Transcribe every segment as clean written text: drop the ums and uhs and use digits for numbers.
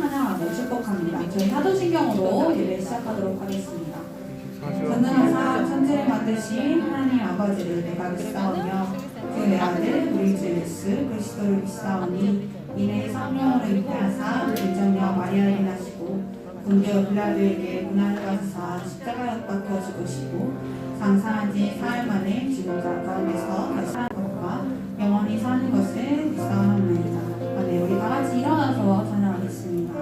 찬양하고 축복합니다. 저희 사도신경으로 예배 시작하도록 하겠습니다. 전능하사 천지를 만드신 하나님 아버지를 내가 믿사오며 그 외아들 우리 주 예수 그리스도를 믿사오니 이내 성령으로 잉태하사 일정녀 마리아에게 나시고 본디오 빌라도에게 고난을 받으사 십자가에 못 박혀 죽으시고 장사한 지 사흘 만에 죽은 자 가운데서 다시 사는 것과 영원히 사는 것을 믿사옵나이다. 네, 우리 다 같이 일어나서 찬양하겠습니다.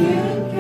You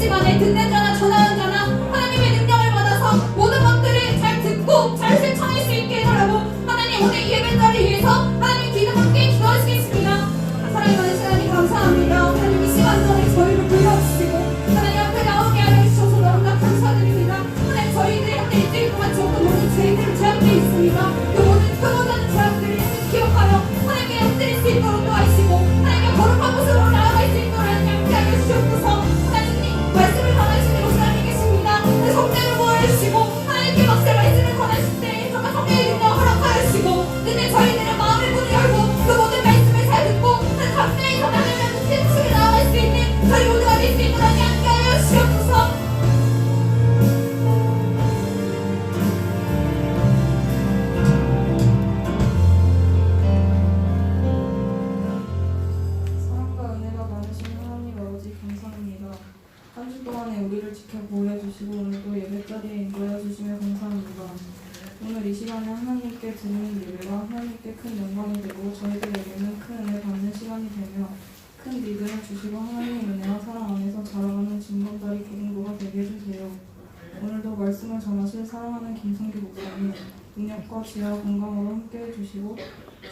시간에 듣는 자나 전하는 자나 하나님의 능력을 받아서 모든 것들을 잘 듣고 잘 실천할 수 있게 해달라고 하나님 오늘 이 예배 자리에서 하나님 기도 함께 기도하시겠습니다. 사랑이 많은 시간이 감사합니다. 하나님 이 시간 동안 저희를 불러주시고 하나님 앞에 나오게 하여 주셔서 너무나 감사드립니다. 하나님 저희들이 오늘 일주일 동안 조금 모든 죄들을 제한되어 있습니다. 그 모든 표본하는 죄악들을 기억하여 하나님께 엎드릴 수 있도록 도와주시고 하나님의 거룩한 모습으로 나아갈 수 있도록 함께 하여 주시옵소서. 하나님 말씀을 전하시는 곳에 하나님 계십니다. 그 성령을 모아주시고 하나님께 막세 말씀을 전하실 때 정말 성령의 능력 허락하여 주시고 근데 저희들의 마음의 문을 열고 그 모든 말씀을 잘 듣고 그 감사의 전하는 뜻을 나아갈 수 있는 저희 모두가 될 수 있도록 함께 하여 주시옵소서. 한 주 동안에 우리를 지켜 보호해주시고 오늘도 예배자리에 인도해주시며 감사합니다. 오늘 이 시간에 하나님께 드리는 예배가 하나님께 큰 영광이 되고 저희들에게는 큰 은혜 받는 시간이 되며 큰 믿음을 주시고 하나님의 은혜와 사랑 안에서 자라가는 진검다리 기둥도가 되게 해주세요. 오늘도 말씀을 전하실 사랑하는 김성기 목사님 능력과 지혜와 건강으로 함께 해주시고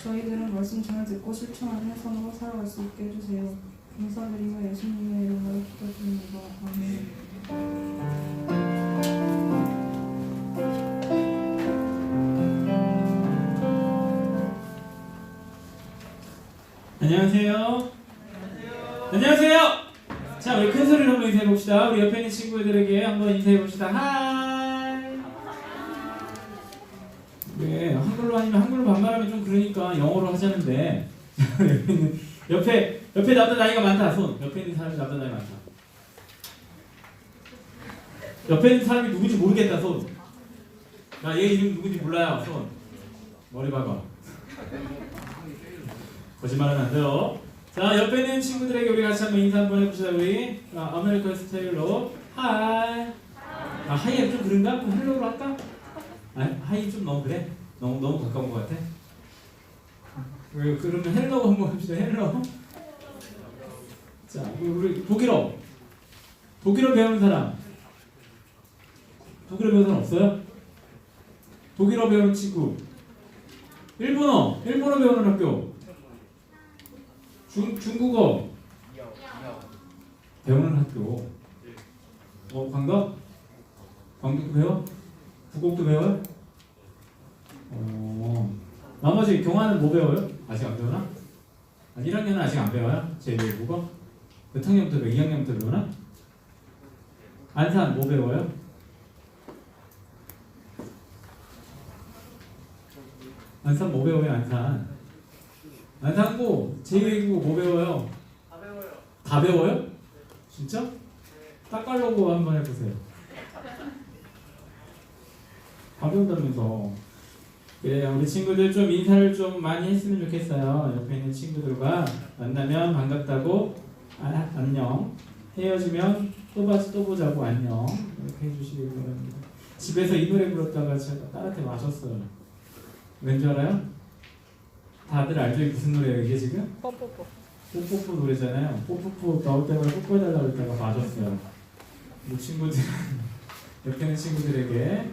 저희들은 말씀 잘 듣고 실천하는 선으로 살아갈 수 있게 해주세요. 감사드리며 예수님의 이름으로 기도드립니다. 아멘. 안녕하세요. 안녕하세요. 자, 우리 큰 소리로 한번 인사해 봅시다. 우리 옆에 있는 친구들에게 한번 인사해 봅시다. 하이. 네, 한글로 아니면 한글로 반말하면 좀 그러니까 영어로 하자는데 옆에 나보다 나이가 많다. 손. 옆에 있는 사람이 나보다 나이 많다. 옆에 있는 사람이 누군지 모르겠다. 손. 나 얘 이름 누군지 몰라요. 손. 머리 봐봐. 거짓말은 안 돼요. 자, 옆에 있는 친구들에게 우리 같이 한번 인사 한번 해봅시다. 우리 아메리칸 스타일로 하이. 하이가 좀 그런가? 그럼 헬로우로 할까? 하이 좀 너무 그래? 너무 가까운 것 같아? 그러면 헬로우 한번 해봅시다. 헬로우. 자, 우리 독일어 배우는 사람. 독일어 배우는 사람 없어요? 독일어 배우는 친구. 일본어 배우는 학교. 중국어 배우는 학교. 광덕도 배워? 국곡도 배워요? 나머지 경화는 뭐 배워요? 아직 안 배우나? 1학년은 아직 안 배워요? 제1국어? 몇 학년부터 배워? 2학년부터 배우나? 안산 뭐 배워요? 안산 뭐 배워요? 안산고 제2외국어 뭐 배워요? 다 배워요. 다 배워요? 진짜? 딱깔로고 한번 해보세요. 다 배운다면서. 그래, 우리 친구들 좀 인사를 좀 많이 했으면 좋겠어요. 옆에 있는 친구들과 만나면 반갑다고 안녕, 헤어지면 또 봐서 또 보자고 안녕 이렇게 해주시기 바랍니다. 집에서 이 노래 불렀다가 제가 딸한테 마셨어요. 왠 줄 알아요? 다들 알죠? 이게 무슨 노래예요 이게 지금? 뽀뽀뽀 노래잖아요. 뽀뽀뽀 나올 때마다 뽀뽀해달라고 했다가 맞았어요. 우리 친구들 옆에 있는 친구들에게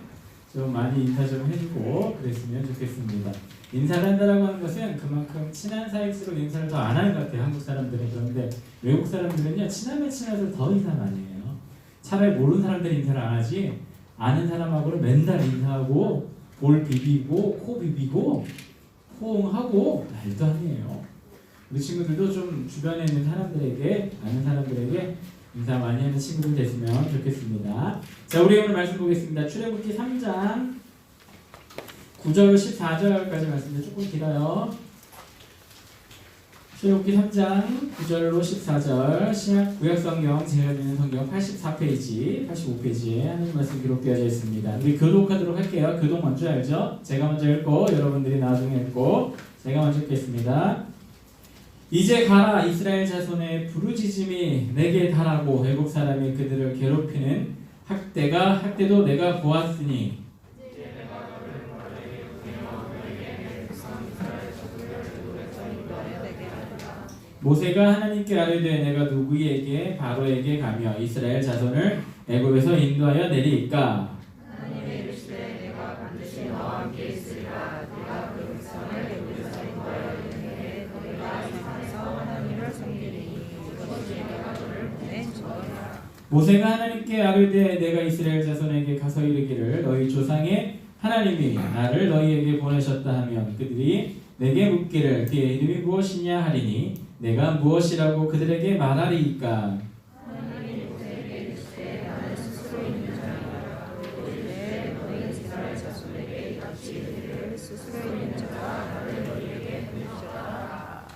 좀 많이 인사 좀 해주고 그랬으면 좋겠습니다. 인사를 한다라고 하는 것은 그만큼 친한 사이일수록 인사를 더 안 하는 것 같아요. 한국 사람들은. 그런데 외국 사람들은요 친하면 친할수록 더 인사 많이 해요. 차라리 모르는 사람들이 인사를 안 하지 아는 사람하고는 맨날 인사하고 볼 비비고 코 비비고 호응하고 말도 아니에요. 우리 친구들도 좀 주변에 있는 사람들에게 아는 사람들에게 인사 많이 하는 친구들 됐으면 좋겠습니다. 자, 우리 오늘 말씀 보겠습니다. 출애굽기 3장 9절 14절까지 말씀인데 조금 길어요. 출애굽기 3장 9절로 14절 신약 구약성경 제가 읽는 성경 84페이지 85페이지에 하나님 말씀 기록되어져 있습니다. 우리 교독하도록 할게요. 교독 먼저 알죠? 제가 먼저 읽고 여러분들이 나중에 읽고 제가 먼저 읽겠습니다. 이제 가라 이스라엘 자손의 부르짖음이 내게 달하고 애국 사람이 그들을 괴롭히는 학대도 내가 보았으니 모세가 하나님께 아뢰되 내가 누구에게 바로에게 가며 이스라엘 자손을 애굽에서 인도하여 내리까? 하나님의 이르시되 내가 반드시 너와 함께 있으리라. 내가 그 백성을 애굽에서 인도하여 내리되 너희가 이 산에서 하나님을 섬기리니 이것이 내가 너를 보낸 증거니라. 모세가 하나님께 아뢰되 내가 이스라엘 자손에게 가서 이르기를 너희 조상의 하나님이 나를 너희에게 보내셨다 하면 그들이 내게 묻기를 그의 이름이 무엇이냐 하리니 내가 무엇이라고 그들에게 말하리이까? 하나님이 모세에게 이르시되 나는 스스로 있는 자니라. 또 이르시되 너희 이스라엘 자손에게 같이 이르기를 스스로 있는 자가 나를 너희에게 보내셨다.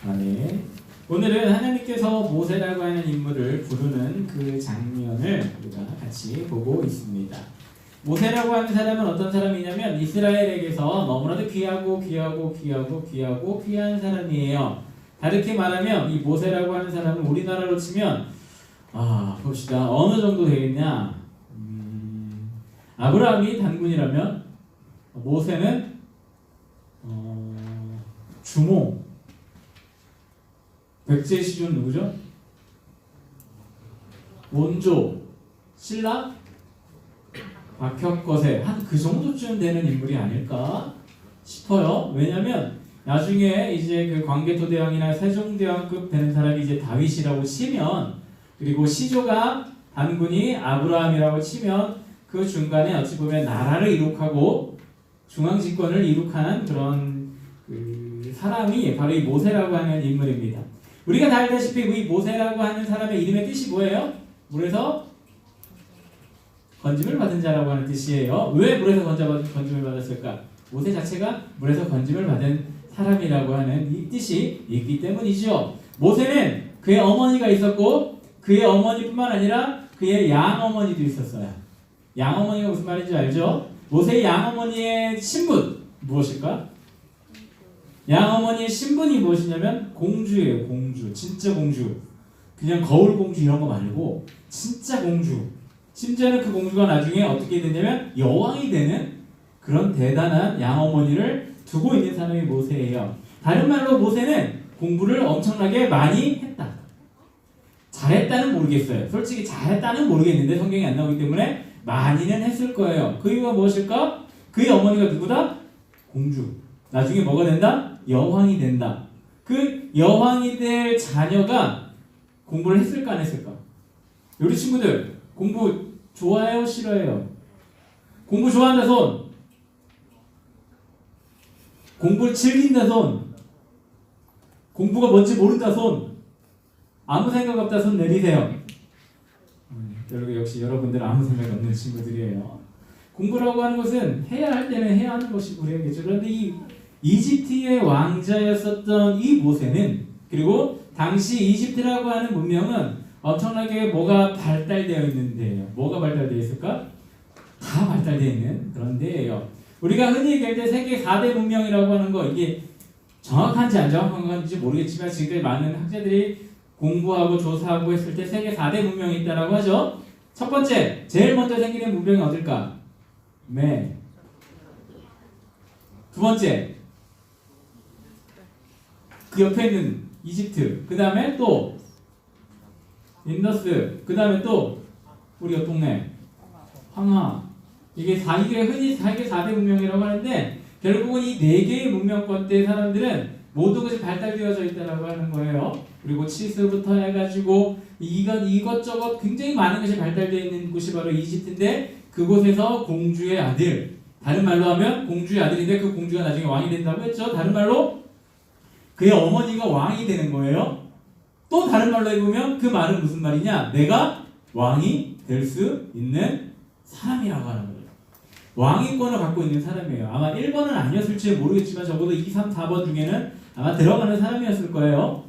아멘. 오늘은 하나님께서 모세라고 하는 인물을 부르는 그 장면을 우리가 같이 보고 있습니다. 모세라고 하는 사람은 어떤 사람이냐면 이스라엘에게서 너무나도 귀하고 귀한 사람이에요. 다르게 말하면 이 모세라고 하는 사람은 우리나라로 치면 봅시다. 어느 정도 되겠냐? 아브라함이 단군이라면 모세는 주모. 백제 시존 누구죠? 원조, 신라, 박혁거세 한 그 정도쯤 되는 인물이 아닐까 싶어요. 왜냐면 나중에 이제 그 광개토대왕이나 세종대왕급 되는 사람이 이제 다윗이라고 치면 그리고 시조가 단군이 아브라함이라고 치면 그 중간에 어찌 보면 나라를 이룩하고 중앙집권을 이룩하는 그런 그 사람이 바로 이 모세라고 하는 인물입니다. 우리가 다 알다시피 이 모세라고 하는 사람의 이름의 뜻이 뭐예요? 물에서 건짐을 받은 자라고 하는 뜻이에요. 왜 물에서 건짐을 받았을까? 모세 자체가 물에서 건짐을 받은 사람이라고 하는 이 뜻이 있기 때문이죠. 모세는 그의 어머니가 있었고 그의 어머니뿐만 아니라 그의 양어머니도 있었어요. 양어머니가 무슨 말인지 알죠? 모세의 양어머니의 신분 무엇일까? 양어머니의 신분이 무엇이냐면 공주예요. 공주. 진짜 공주. 그냥 거울 공주 이런 거 말고 진짜 공주. 심지어는 그 공주가 나중에 어떻게 되냐면 여왕이 되는 그런 대단한 양어머니를 두고 있는 사람이 모세예요. 다른 말로 모세는 공부를 엄청나게 많이 했다. 잘했다는 모르겠어요. 솔직히 잘했다는 모르겠는데 성경이 안 나오기 때문에 많이는 했을 거예요. 그 이유가 무엇일까? 그의 어머니가 누구다? 공주. 나중에 뭐가 된다? 여왕이 된다. 그 여왕이 될 자녀가 공부를 했을까 안 했을까? 우리 친구들 공부 좋아해요? 싫어해요? 공부 좋아한다 손. 공부를 즐긴다 손. 공부가 뭔지 모른다 손. 아무 생각 없다 손 내리세요. 여러분 역시 여러분들 아무 생각 없는 친구들이에요. 공부라고 하는 것은 해야 할 때는 해야 하는 것이 우리에게죠. 그런데 이 이집트의 왕자였었던 이 모세는 그리고 당시 이집트라고 하는 문명은 엄청나게 뭐가 발달되어 있는데요. 뭐가 발달되어 있을까? 다 발달되어 있는 그런 데예요. 우리가 흔히 얘기할 때 세계 4대 문명이라고 하는 거 이게 정확한지 안 정확한 건지 모르겠지만 지금 많은 학자들이 공부하고 조사하고 했을 때 세계 4대 문명이 있다라고 하죠. 첫 번째, 제일 먼저 생기는 문명이 어딜까? 두 번째, 그 옆에 있는 이집트. 그 다음에 또 인더스. 그 다음에 또 우리 옆 동네 황하. 이게 흔히 세계 4대 문명이라고 하는데 결국은 이 4개의 문명권 때 사람들은 모두 것이 발달되어져 있다라고 하는 거예요. 그리고 치수부터 해가지고 이것저것 굉장히 많은 것이 발달되어 있는 곳이 바로 이집트인데 그곳에서 공주의 아들, 다른 말로 하면 공주의 아들인데 그 공주가 나중에 왕이 된다고 했죠. 다른 말로 그의 어머니가 왕이 되는 거예요. 또 다른 말로 해보면 그 말은 무슨 말이냐? 내가 왕이 될 수 있는 사람이라고 하는 거예요. 왕위권을 갖고 있는 사람이에요. 아마 1번은 아니었을지 모르겠지만 적어도 2, 3, 4번 중에는 아마 들어가는 사람이었을 거예요.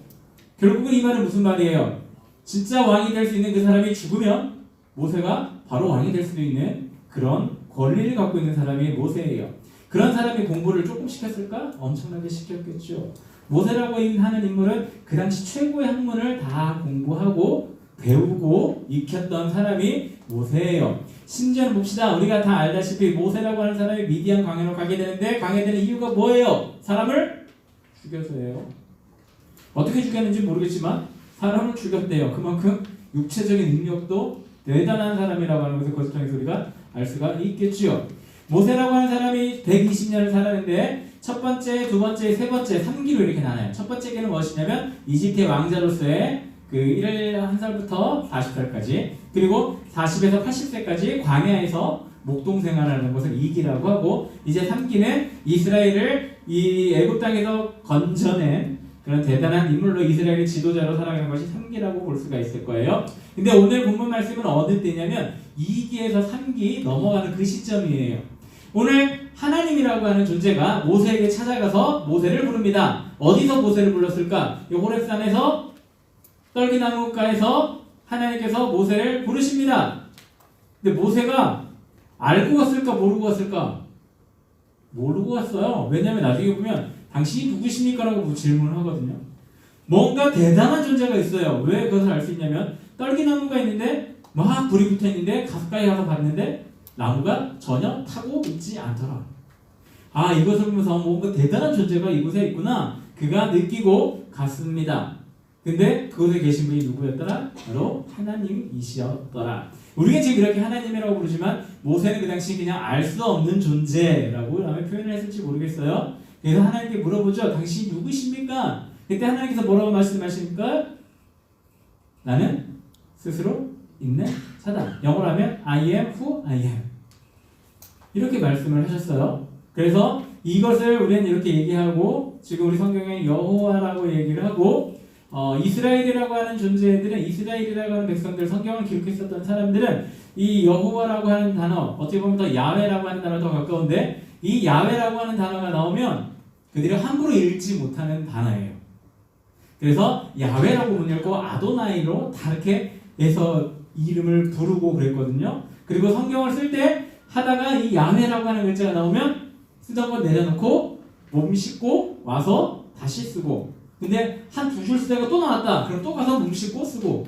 결국은 이 말은 무슨 말이에요? 진짜 왕이 될 수 있는 그 사람이 죽으면 모세가 바로 왕이 될 수도 있는 그런 권리를 갖고 있는 사람이 모세예요. 그런 사람이 공부를 조금 시켰을까? 엄청나게 시켰겠죠. 모세라고 하는 인물은 그 당시 최고의 학문을 다 공부하고 배우고 익혔던 사람이 모세예요. 심지어는 봅시다. 우리가 다 알다시피 모세라고 하는 사람이 미디안 광야로 가게 되는데 가게 되는 이유가 뭐예요? 사람을 죽여서예요. 어떻게 죽였는지 모르겠지만 사람을 죽였대요. 그만큼 육체적인 능력도 대단한 사람이라고 하는 것을 그것을 통해서 우리가 알 수가 있겠죠. 모세라고 하는 사람이 120년을 살았는데 첫 번째, 두 번째, 세 번째 3기로 이렇게 나눠요. 첫 번째 기는 무엇이냐면 이집트의 왕자로서의 그 1살부터 40살까지, 그리고 40에서 80세까지 광야에서 목동 생활하는 것을 2기라고 하고, 이제 3기는 이스라엘을 이 애굽 땅에서 건져낸 그런 대단한 인물로 이스라엘의 지도자로 살아가는 것이 3기라고 볼 수가 있을 거예요. 근데 오늘 본문 말씀은 어느 때냐면 2기에서 3기 넘어가는 그 시점이에요. 오늘 하나님이라고 하는 존재가 모세에게 찾아가서 모세를 부릅니다. 어디서 모세를 불렀을까? 이 호렙산에서 떨기나무가에서 하나님께서 모세를 부르십니다. 근데 모세가 알고 갔을까 모르고 갔을까? 모르고 갔어요. 왜냐하면 나중에 보면 당신이 누구십니까? 라고 질문을 하거든요. 뭔가 대단한 존재가 있어요. 왜 그것을 알 수 있냐면 떨기나무가 있는데 막 불이 붙어 있는데 가까이 가서 봤는데 나무가 전혀 타고 있지 않더라. 아, 이것을 보면서 뭔가 대단한 존재가 이곳에 있구나. 그가 느끼고 갔습니다. 근데 그곳에 계신 분이 누구였더라? 바로 하나님이시었더라. 우리가 지금 이렇게 하나님이라고 부르지만 모세는 그 당시 그냥 알 수 없는 존재라고 라면 표현을 했을지 모르겠어요. 그래서 하나님께 물어보죠. 당신이 누구십니까? 그때 하나님께서 뭐라고 말씀하십니까? 나는 스스로 있는 자다. 영어로 하면 I am who I am. 이렇게 말씀을 하셨어요. 그래서 이것을 우리는 이렇게 얘기하고, 지금 우리 성경에 여호와라고 얘기를 하고, 이스라엘이라고 하는 존재들은, 이스라엘이라고 하는 백성들, 성경을 기록했었던 사람들은 이 여호와라고 하는 단어, 어떻게 보면 더 야훼라고 하는 단어가 더 가까운데, 이 야훼라고 하는 단어가 나오면 그들이 함부로 읽지 못하는 단어예요. 그래서 야훼라고 못 읽고 아도나이로 다르게 해서 이름을 부르고 그랬거든요. 그리고 성경을 쓸 때 하다가 이 야훼라고 하는 글자가 나오면 쓰던 건 내려놓고 몸 씻고 와서 다시 쓰고, 근데 한 두 줄 쓰다가 또 나왔다. 그럼 또 가서 몸 씻고 쓰고,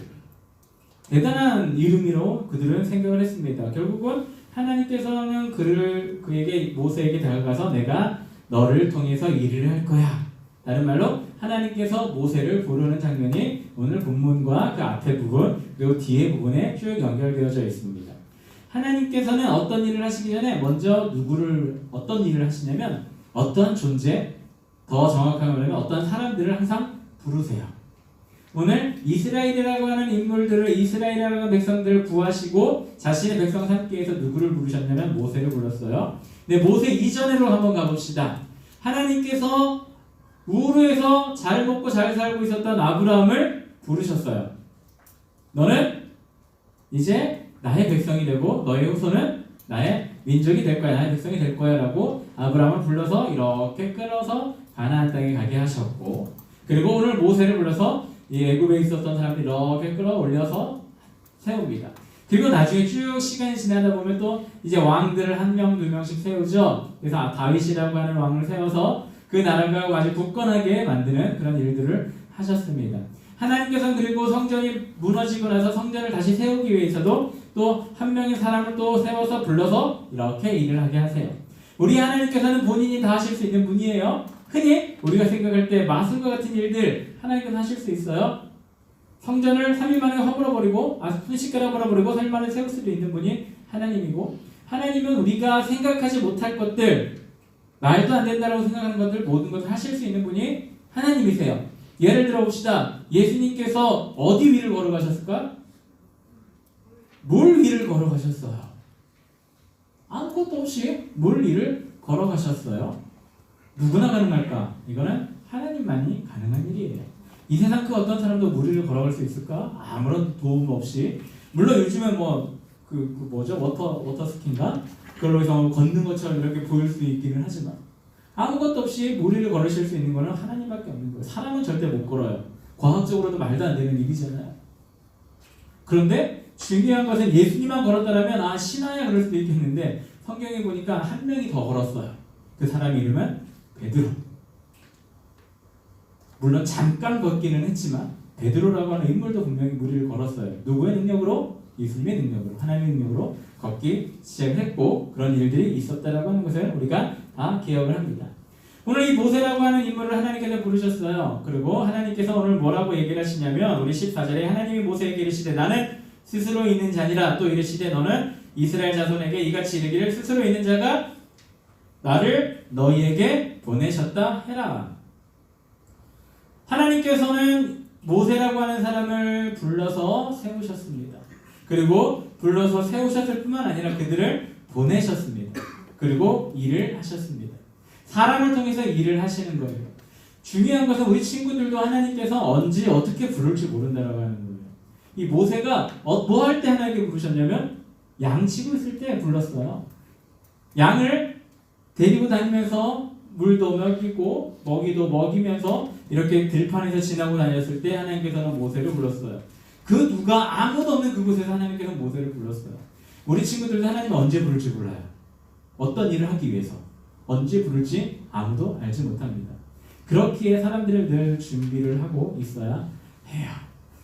대단한 이름으로 그들은 생각을 했습니다. 결국은 하나님께서는 그에게 모세에게 다가가서 내가 너를 통해서 일을 할 거야. 다른 말로 하나님께서 모세를 부르는 장면이 오늘 본문과 그 앞에 부분 그리고 뒤에 부분에 쭉 연결되어져 있습니다. 하나님께서는 어떤 일을 하시기 전에 먼저 어떤 일을 하시냐면 어떤 존재, 더 정확하게 말하면 어떤 사람들을 항상 부르세요. 오늘 이스라엘이라고 하는 인물들을, 이스라엘이라고 하는 백성들을 구하시고 자신의 백성 삼기 위해서 누구를 부르셨냐면 모세를 불렀어요. 근데 모세 이전으로 한번 가봅시다. 하나님께서 우르에서 잘 먹고 잘 살고 있었던 아브라함을 부르셨어요. 너는 이제 나의 백성이 되고 너의 후손은 나의 민족이 될 거야, 나의 백성이 될 거야 라고 아브라함을 불러서 이렇게 끌어서 가나안 땅에 가게 하셨고, 그리고 오늘 모세를 불러서 이 애굽에 있었던 사람들이 이렇게 끌어올려서 세웁니다. 그리고 나중에 쭉 시간이 지나다 보면 또 이제 왕들을 한 명, 두 명씩 세우죠. 그래서 다윗이라고 하는 왕을 세워서 그 나라가 아주 굳건하게 만드는 그런 일들을 하셨습니다. 하나님께서는 그리고 성전이 무너지고 나서 성전을 다시 세우기 위해서도 또 한 명의 사람을 또 세워서 불러서 이렇게 일을 하게 하세요. 우리 하나님께서는 본인이 다 하실 수 있는 분이에요. 흔히 우리가 생각할 때 마술과 같은 일들 하나님께서 하실 수 있어요. 성전을 3일 만에 허물어버리고 순식간에 허물어버리고 3일 만에 세울 수도 있는 분이 하나님이고, 하나님은 우리가 생각하지 못할 것들, 말도 안 된다라고 생각하는 것들 모든 것을 하실 수 있는 분이 하나님이세요. 예를 들어 봅시다. 예수님께서 어디 위를 걸어가셨을까? 물 위를 걸어가셨어요. 아무것도 없이 물 위를 걸어가셨어요. 누구나 가능할까? 이거는 하나님만이 가능한 일이에요. 이 세상 그 어떤 사람도 물 위를 걸어갈 수 있을까? 아무런 도움 없이. 물론 요즘엔 워터 스키인가? 그걸로 해서 걷는 것처럼 이렇게 보일 수 있기는 하지만 아무것도 없이 물 위를 걸으실 수 있는 거는 하나님밖에 없는 거예요. 사람은 절대 못 걸어요. 과학적으로도 말도 안 되는 일이잖아요. 그런데 중요한 것은 예수님만 걸었다라면 신하야 그럴 수도 있겠는데 성경에 보니까 한 명이 더 걸었어요. 그 사람 이름은 베드로. 물론 잠깐 걷기는 했지만 베드로라고 하는 인물도 분명히 물 위를 걸었어요. 누구의 능력으로? 예수님의 능력으로, 하나님의 능력으로 걷기 시작했고 그런 일들이 있었다라고 하는 것을 우리가 다 기억을 합니다. 오늘 이 모세라고 하는 인물을 하나님께서 부르셨어요. 그리고 하나님께서 오늘 뭐라고 얘기를 하시냐면 우리 14절에 하나님이 모세에게 이르시되 나는 스스로 있는 자니라. 또 이르시되 너는 이스라엘 자손에게 이같이 이르기를 스스로 있는 자가 나를 너희에게 보내셨다 해라. 하나님께서는 모세라고 하는 사람을 불러서 세우셨습니다. 그리고 불러서 세우셨을 뿐만 아니라 그들을 보내셨습니다. 그리고 일을 하셨습니다. 사람을 통해서 일을 하시는 거예요. 중요한 것은 우리 친구들도 하나님께서 언제 어떻게 부를지 모른다라고 하는 거예요. 이 모세가 뭐 할 때 하나님께 부르셨냐면 양 치고 있을 때 불렀어요. 양을 데리고 다니면서 물도 먹이고 먹이도 먹이면서 이렇게 들판에서 지나고 다녔을 때 하나님께서는 모세를 불렀어요. 그 누가 아무도 없는 그곳에서 하나님께서 모세를 불렀어요. 우리 친구들도 하나님 언제 부를지 몰라요. 어떤 일을 하기 위해서 언제 부를지 아무도 알지 못합니다. 그렇기에 사람들은 늘 준비를 하고 있어야 해요.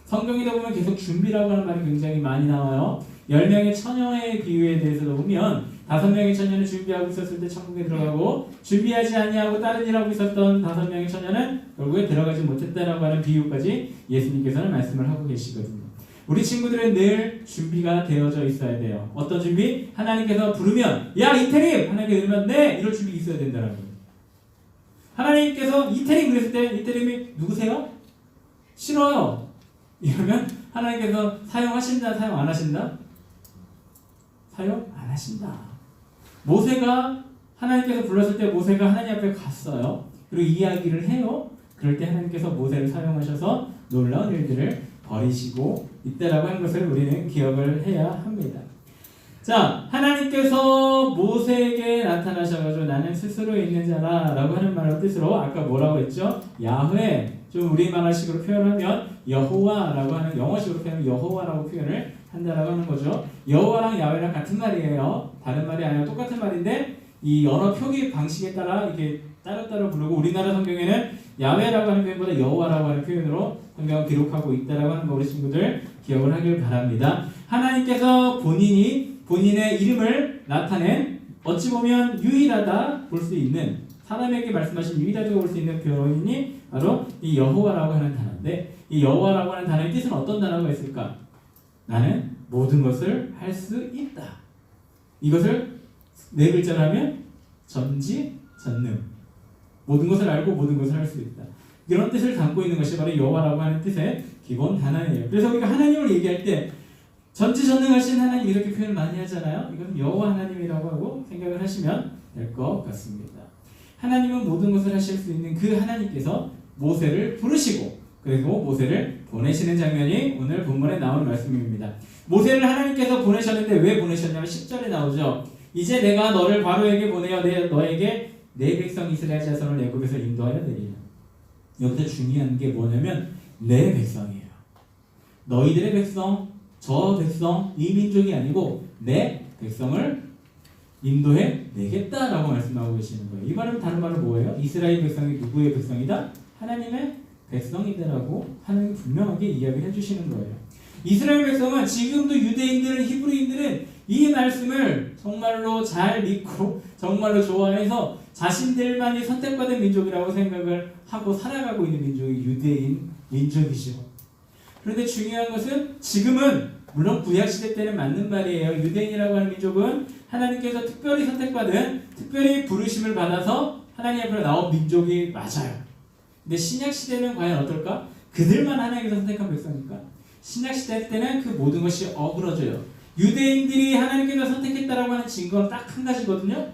성경에도 보면 계속 준비라고 하는 말이 굉장히 많이 나와요. 10명의 처녀의 비유에 대해서도 보면 5명의 처녀는 준비하고 있었을 때 천국에 들어가고 준비하지 아니하고 다른 일하고 있었던 5명의 처녀는 결국에 들어가지 못했다라고 하는 비유까지 예수님께서는 말씀을 하고 계시거든요. 우리 친구들은 늘 준비가 되어져 있어야 돼요. 어떤 준비? 하나님께서 부르면 야 이태림! 하나님께 부르면 네! 이럴 준비 있어야 된다는 거예요. 하나님께서 이태림 그랬을 때 이태림이 누구세요? 싫어요. 이러면 하나님께서 사용하신다 사용 안 하신다? 사용 안 하신다. 모세가 하나님께서 불렀을 때 모세가 하나님 앞에 갔어요. 그리고 이야기를 해요. 그럴 때 하나님께서 모세를 사용하셔서 놀라운 일들을 벌이시고 있다라고 하는 것을 우리는 기억을 해야 합니다. 자, 하나님께서 모세에게 나타나셔가지고 나는 스스로 있는 자라 라고 하는 말의 뜻으로 아까 뭐라고 했죠? 야훼, 좀 우리말식으로 표현하면 여호와라고 하는 영어식으로 표현하면 여호와라고 표현을 한다라고 하는 거죠. 여호와랑 야훼랑 같은 말이에요. 다른 말이 아니라 똑같은 말인데 이 언어 표기 방식에 따라 이게 따로따로 부르고 우리나라 성경에는 야훼라고 하는 표현보다 여호와라고 하는 표현으로 성경을 기록하고 있다라고 하는 거 우리 친구들 기억을 하길 바랍니다. 하나님께서 본인의 이름을 나타낸 어찌 보면 유일하다 볼 수 있는 사람에게 말씀하신 유일하다고 볼 수 있는 표현이 바로 이 여호와라고 하는 단어인데 이 여호와라고 하는 단어의 뜻은 어떤 단어가 있을까? 나는 모든 것을 할 수 있다. 이것을 네 글자로 하면 전지전능. 모든 것을 알고 모든 것을 할 수 있다. 이런 뜻을 담고 있는 것이 바로 여호와라고 하는 뜻의 기본 단어예요. 그래서 우리가 하나님을 얘기할 때 전지전능하신 하나님 이렇게 표현을 많이 하잖아요. 이건 여호와 하나님이라고 하고 생각을 하시면 될 것 같습니다. 하나님은 모든 것을 하실 수 있는 그 하나님께서 모세를 부르시고 그리고 모세를 보내시는 장면이 오늘 본문에 나오는 말씀입니다. 모세를 하나님께서 보내셨는데 왜 보내셨냐면 10절에 나오죠. 이제 내가 너를 바로에게 보내어 너에게 내 백성 이스라엘 자손을 애굽에서 인도하여 내리라. 여기서 중요한 게 뭐냐면 내 백성이에요. 너희들의 백성, 저 백성, 이 민족이 아니고 내 백성을 인도해 내겠다라고 말씀하고 계시는 거예요. 이 말은 다른 말은 뭐예요? 이스라엘 백성이 누구의 백성이다? 하나님의 백성이다라고 하나님이 분명하게 이야기를 해주시는 거예요. 이스라엘 백성은 지금도 유대인들은 히브리인들은 이 말씀을 정말로 잘 믿고 정말로 좋아해서 자신들만이 선택받은 민족이라고 생각을 하고 살아가고 있는 민족이 유대인 민족이죠. 그런데 중요한 것은 지금은 물론 구약시대 때는 맞는 말이에요. 유대인이라고 하는 민족은 하나님께서 특별히 선택받은 특별히 부르심을 받아서 하나님 앞으로 나온 민족이 맞아요. 근데 신약시대는 과연 어떨까? 그들만 하나님께서 선택한 백성입니까? 신약시대 때는 그 모든 것이 어그러져요. 유대인들이 하나님께서 선택했다라고 하는 증거는 딱 한 가지거든요.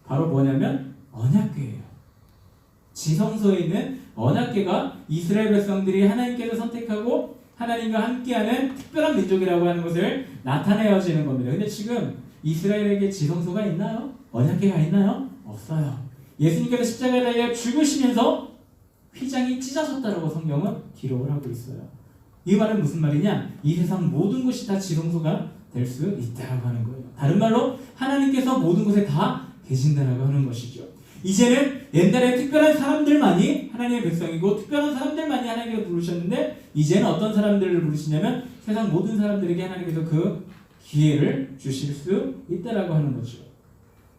바로 뭐냐면 언약궤예요. 지성소에 있는 언약궤가 이스라엘 백성들이 하나님께서 선택하고 하나님과 함께하는 특별한 민족이라고 하는 것을 나타내어지는 겁니다. 근데 지금 이스라엘에게 지성소가 있나요? 언약궤가 있나요? 없어요. 예수님께서 십자가에 달려 죽으시면서 휘장이 찢어졌다라고 성경은 기록을 하고 있어요. 이 말은 무슨 말이냐? 이 세상 모든 것이 다 지성소가 될 수 있다라고 하는 거예요. 다른 말로 하나님께서 모든 곳에 다 계신다라고 하는 것이죠. 이제는 옛날에 특별한 사람들만이 하나님의 백성이고 특별한 사람들만이 하나님께서 부르셨는데 이제는 어떤 사람들을 부르시냐면 세상 모든 사람들에게 하나님께서 그 기회를 주실 수 있다라고 하는 거죠.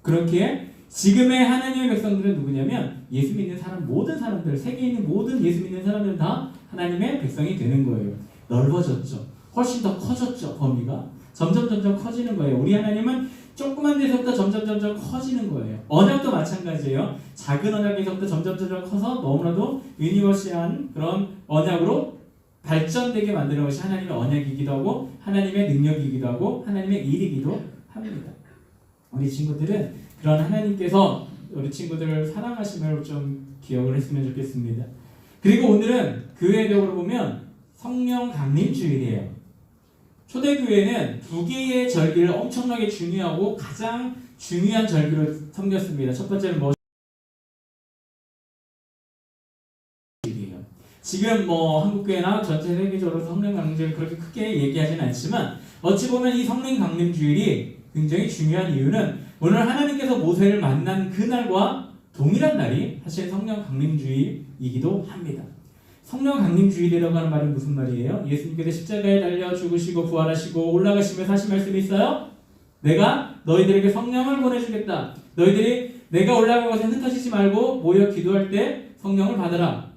그렇기에 지금의 하나님의 백성들은 누구냐면 예수 믿는 사람 모든 사람들, 세계에 있는 모든 예수 믿는 사람들은 다 하나님의 백성이 되는 거예요. 넓어졌죠. 훨씬 더 커졌죠. 범위가 점점 커지는 거예요. 우리 하나님은 조그만 데서부터 점점 커지는 거예요. 언약도 마찬가지예요. 작은 언약에서부터 점점 커서 너무나도 유니버시한 그런 언약으로 발전되게 만드는 것이 하나님의 언약이기도 하고 하나님의 능력이기도 하고 하나님의 일이기도 합니다. 우리 친구들은 그런 하나님께서 우리 친구들을 사랑하심을 좀 기억을 했으면 좋겠습니다. 그리고 오늘은 교회적으로 보면 성령 강림 주일이에요. 초대교회는 두 개의 절기를 엄청나게 중요하고 가장 중요한 절기로 섬겼습니다. 첫 번째는 지금 한국교회나 전체 세계적으로 성령 강림주일 그렇게 크게 얘기하지는 않지만 어찌 보면 이 성령 강림주일이 굉장히 중요한 이유는 오늘 하나님께서 모세를 만난 그날과 동일한 날이 사실 성령 강림주일이기도 합니다. 성령 강림주일이라고 하는 말은 무슨 말이에요? 예수님께서 십자가에 달려 죽으시고 부활하시고 올라가시면서 하신 말씀이 있어요? 내가 너희들에게 성령을 보내주겠다. 너희들이 내가 올라간 것에 흩어지지 말고 모여 기도할 때 성령을 받으라.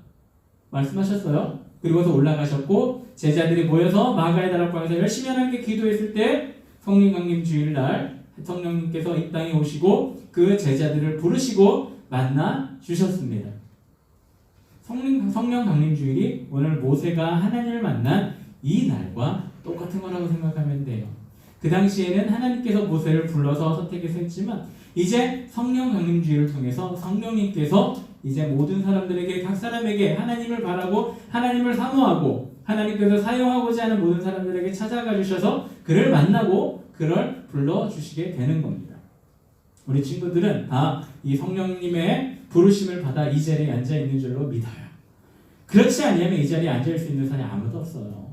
말씀하셨어요. 그리고서 올라가셨고 제자들이 모여서 마가의 다락방에서 열심히 하나님께 기도했을 때 성령 강림 주일날 성령님께서 이 땅에 오시고 그 제자들을 부르시고 만나 주셨습니다. 성령 강림 주일이 오늘 모세가 하나님을 만난 이 날과 똑같은 거라고 생각하면 돼요. 그 당시에는 하나님께서 모세를 불러서 선택해서 했지만 이제 성령 강림 주일을 통해서 성령님께서 이제 모든 사람들에게 각 사람에게 하나님을 바라고 하나님을 사모하고 하나님께서 사용하고자 하는 모든 사람들에게 찾아가 주셔서 그를 만나고 그를 불러주시게 되는 겁니다. 우리 친구들은 다 이 성령님의 부르심을 받아 이 자리에 앉아있는 줄로 믿어요. 그렇지 않으면 이 자리에 앉아있을 수 있는 사람이 아무도 없어요.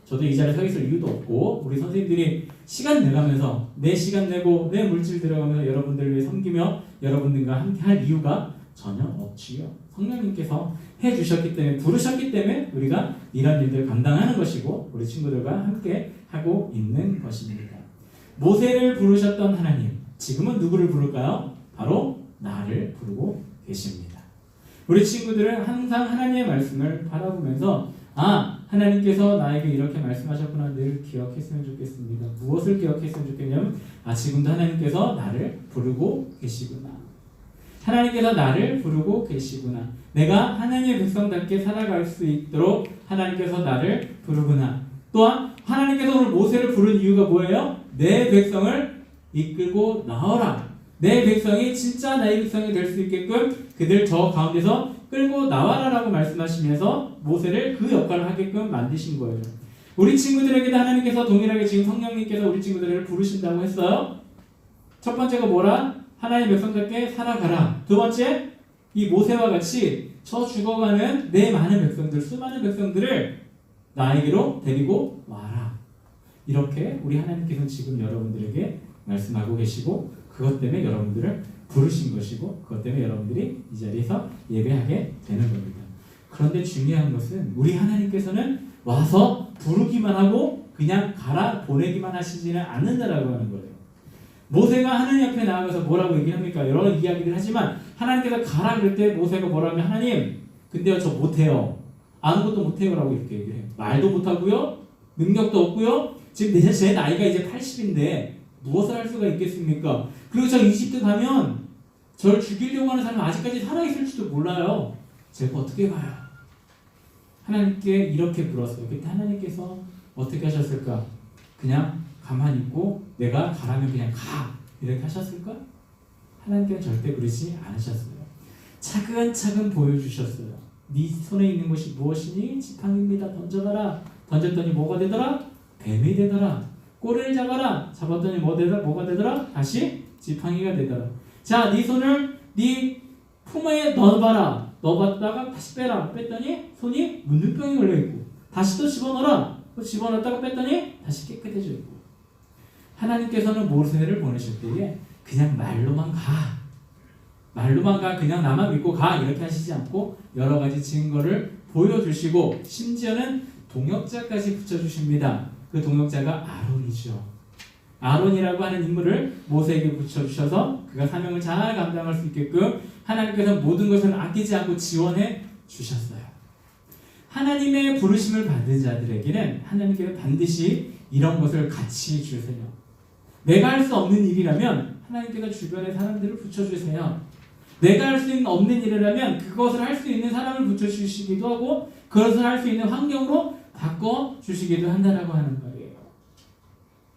저도 이 자리에 서 있을 이유도 없고 우리 선생님들이 시간 내가면서 내 시간 내고 내 물질 들어가면서 여러분들을 위해 섬기며 여러분들과 함께 할 이유가 전혀 없지요. 성령님께서 해주셨기 때문에 부르셨기 때문에 우리가 이런 일들을 감당하는 것이고 우리 친구들과 함께 하고 있는 것입니다. 모세를 부르셨던 하나님 지금은 누구를 부를까요? 바로 나를 부르고 계십니다. 우리 친구들은 항상 하나님의 말씀을 바라보면서 하나님께서 나에게 이렇게 말씀하셨구나 늘 기억했으면 좋겠습니다. 무엇을 기억했으면 좋겠냐면 지금도 하나님께서 나를 부르고 계시구나. 하나님께서 나를 부르고 계시구나. 내가 하나님의 백성답게 살아갈 수 있도록 하나님께서 나를 부르구나. 또한 하나님께서 오늘 모세를 부른 이유가 뭐예요? 내 백성을 이끌고 나와라. 내 백성이 진짜 나의 백성이 될 수 있게끔 그들 저 가운데서 끌고 나와라라고 말씀하시면서 모세를 그 역할을 하게끔 만드신 거예요. 우리 친구들에게도 하나님께서 동일하게 지금 성령님께서 우리 친구들을 부르신다고 했어요. 첫 번째가 뭐라? 하나님의 백성답게 살아가라. 두 번째, 이 모세와 같이 저 죽어가는 내 많은 백성들, 수많은 백성들을 나에게로 데리고 와라. 이렇게 우리 하나님께서는 지금 여러분들에게 말씀하고 계시고 그것 때문에 여러분들을 부르신 것이고 그것 때문에 여러분들이 이 자리에서 예배하게 되는 겁니다. 그런데 중요한 것은 우리 하나님께서는 와서 부르기만 하고 그냥 가라 보내기만 하시지는 않는다라고 하는 거예요. 모세가 하나님 앞에 나아가서 뭐라고 얘기합니까? 여러 이야기를 하지만 하나님께서 가라 그럴 때 모세가 뭐라고 하면 하나님 근데요 저 못해요. 아무것도 못해요 라고 이렇게 얘기를 해요. 말도 못하고요. 능력도 없고요. 지금 제 나이가 이제 80인데 무엇을 할 수가 있겠습니까? 그리고 저 이집트 가면 저를 죽이려고 하는 사람은 아직까지 살아있을지도 몰라요. 제가 어떻게 가요? 하나님께 이렇게 물었어요. 그때 하나님께서 어떻게 하셨을까? 그냥 가만히 있고 내가 가라면 그냥 가 이렇게 하셨을까? 하나님께는 절대 그러지 않으셨어요. 차근차근 보여주셨어요. 네 손에 있는 것이 무엇이니? 지팡이입니다. 던져가라. 던졌더니 뭐가 되더라? 뱀이 되더라. 꼬리를 잡아라. 잡았더니 뭐가 되더라? 다시 지팡이가 되더라. 자, 네 손을 네 품에 넣어봐라. 넣어봤다가 다시 빼라. 뺐더니 손이 문둥병이 걸려있고 다시 또 집어넣어라. 또 집어넣었다가 뺐더니 다시 깨끗해져 있고. 하나님께서는 모세를 보내실 때에 그냥 말로만 가. 말로만 가. 그냥 나만 믿고 가. 이렇게 하시지 않고 여러 가지 증거를 보여주시고 심지어는 동역자까지 붙여주십니다. 그 동역자가 아론이죠. 아론이라고 하는 인물을 모세에게 붙여주셔서 그가 사명을 잘 감당할 수 있게끔 하나님께서 모든 것을 아끼지 않고 지원해 주셨어요. 하나님의 부르심을 받은 자들에게는 하나님께서 반드시 이런 것을 같이 주세요. 내가 할 수 없는 일이라면 하나님께서 주변에 사람들을 붙여주세요. 내가 할 수 없는 일이라면 그것을 할 수 있는 사람을 붙여주시기도 하고 그것을 할 수 있는 환경으로 바꿔주시기도 한다라고 하는 거예요.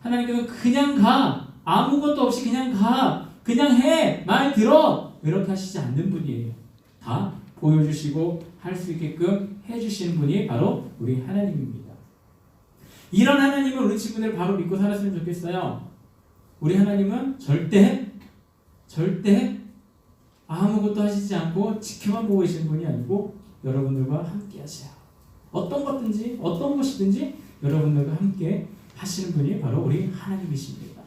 하나님께서 그냥 가, 아무것도 없이 그냥 가, 그냥 해, 말 들어, 이렇게 하시지 않는 분이에요. 다 보여주시고 할 수 있게끔 해주시는 분이 바로 우리 하나님입니다. 이런 하나님을 우리 친구들 바로 믿고 살았으면 좋겠어요. 우리 하나님은 절대 아무것도 하시지 않고 지켜만 보고 계시는 분이 아니고 여러분들과 함께 하세요. 어떤 것이든지 여러분들과 함께 하시는 분이 바로 우리 하나님이십니다.